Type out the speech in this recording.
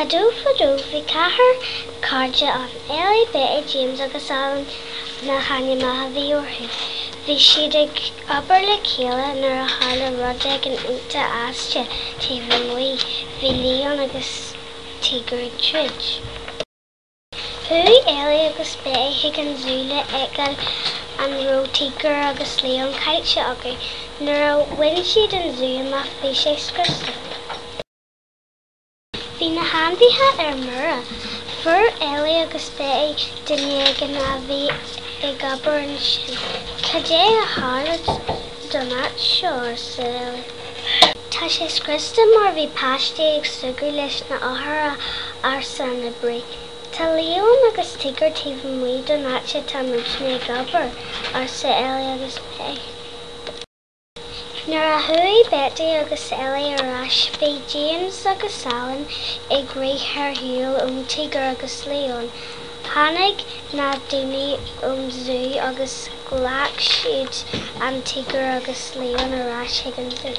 Fadó bhí cathair cairde an Ellie, Betty, James agus Alan na Hannah maithe bhí orthu. Bhí siad ag obair le chéile nuair a tharla rud ag an ionta aiste taobh amuigh. Bhí Leon agus Tigre ag trid. Thuaidh Ellie agus Betty ag an zúile eiceil an raibh Tigre agus Leon caite agaibh. Nuair a bhain siad an zoo amach bhí sé scriosta. Bhí na handaithe ar mura. Fuair Ellie agus Betty duine ag an bhí ag obair an sin. Cad é a tharla don áit seo sa Ellie. Tá sé scriosta mar bhí páistí ag sugadh leis na áthar arsa na brí. Tá Leon agus Tigre taobh amuigh don áite tá muidne ag obair arsa Ellie agus Betty. Nuair a thuaidh Betty agus Ellie arás, bhí James agus Alan ag raith ar shiúl ón Tigre agus Leon. Tháinig na daoine ón zoo agus ghlac siad an Tigre agus Leon arás ag an zoo.